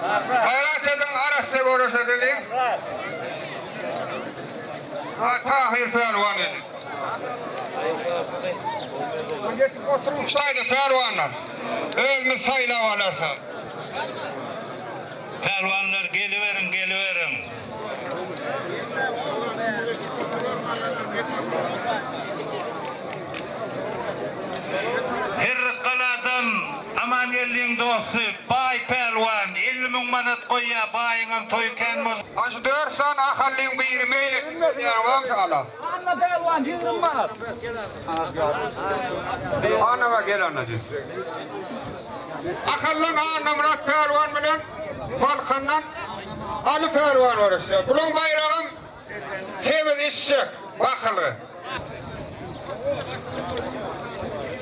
Hayrat edin arasında görüşelim. Tahir Pehlivan idi. Geçip oturmuşlardı pehlivanlar. Özümüz saylavalarsa. Pehlivanlar geliverin, geliverin. Hirqaladan aman yerliğin dostu Bay Pehlivan 50 min manat koyya bayıngam toyken bol. Aşı 4 san ahallin biri meyli. Yani var inşallah. Anna Pehlivan 20 manat. Anama gel anacığım. Akallın anna Murat Pehlivan bilen Balkan'dan Ali Pehlivan var işte. Bunun bayrağın temiz işçek. Bakılı.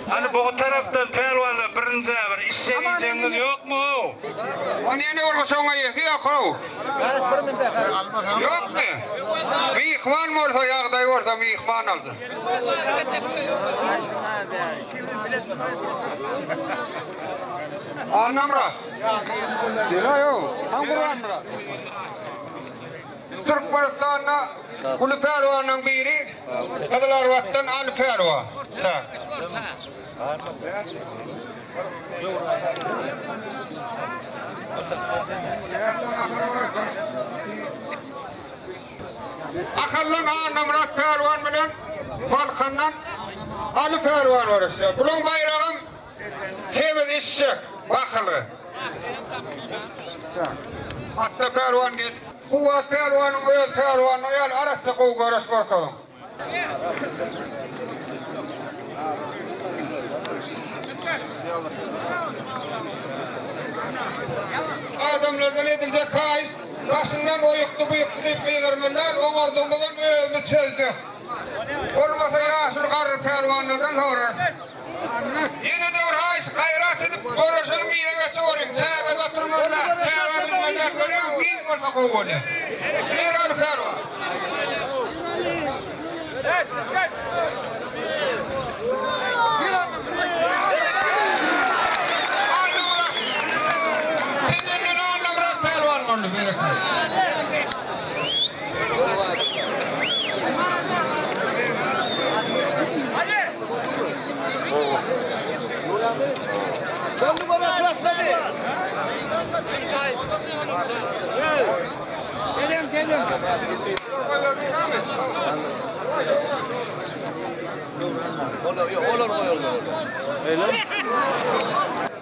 Hani bu taraftan pehlivanlar birinci bir işleyeceğiniz yok mu? O niye ne olmasa ona yok o. Yok mu? Mihman mı olsa yağday olsa mihman olsa. Anlamra. Dila yok. Anlamra. Türk Barıstan'la Kulu Pehlivan'ın biri Kadılar Vat'tan Ali Pehlivan. Akallın ağırna Murat Pehlivan bilen Balkan'dan Ali Pehlivan var işte. Bunun bayrağın temiz işçek. Bakılı. Hatta Pehlivan git. Kuvat Pehlivan'ın öz Pehlivan'ın el arasında kovu arası bakalım. Adamlardan edilecek kayıt, başından o yıktı bu yıktı deyip beygirmeler, o ardından ümit çözdü. Olmasa yaşlı karır pehlivanlardan sonra. Yine de uğraş, gayret edip görürsün giyle geçe orayım. Sağga götürmezler, sağga bilmezler, görüyorum, bir olsa kovuluyor. Bir al pehlivan. Gelin.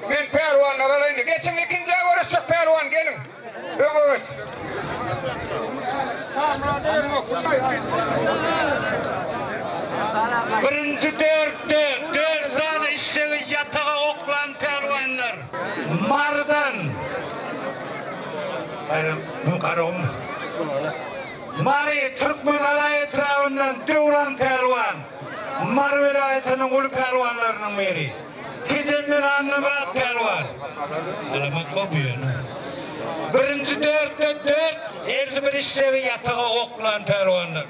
Ben pehlivanlar alayım. Geçin ikinci uğraşacak pehlivan gelin. Evet. Birinci dört tane işçi yatağa oklan pehlivanlar. Mardan. Bu karım. Mari Türkmen alay etrafından Devran Pehlivan. Mar vilayetinin ulu pehlivanlarının biri. Tizenli Anna Murat Pehlivan. Alamak kopuyor. Birinci dört, her bir işçi yatağa oklan pehlivanlar.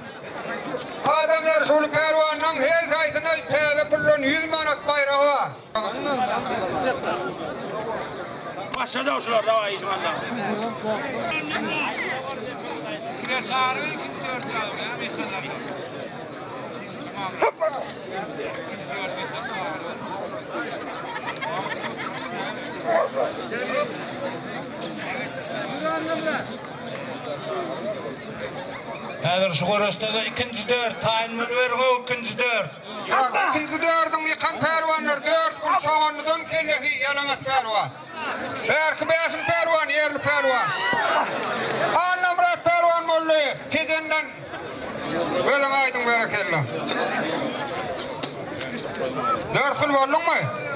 Adamlar Sulu Pehlivan'ın her sayısına pehli pulun 100 manat bayrağı var. Başladı o şular da var İsmail'den. Hazır şu korostada ikinci dört, tayin ver o ikinci dört. İkinci dördün yıkan pehlivanlar 4 gün soğanlıdan kendisi yalanak pehlivan. Erki besin pehlivan, yerli pehlivan. Anna Murat Pehlivan mollu, tezenden Gözün aydın berekella. 4 gün bollun mu?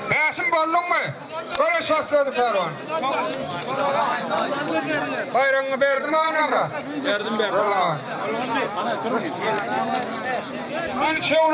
5'in bollun mu? Böyle şasladı pehlivan. Bayrağını verdin mi Anna Murat? Verdim. Hani çevreyi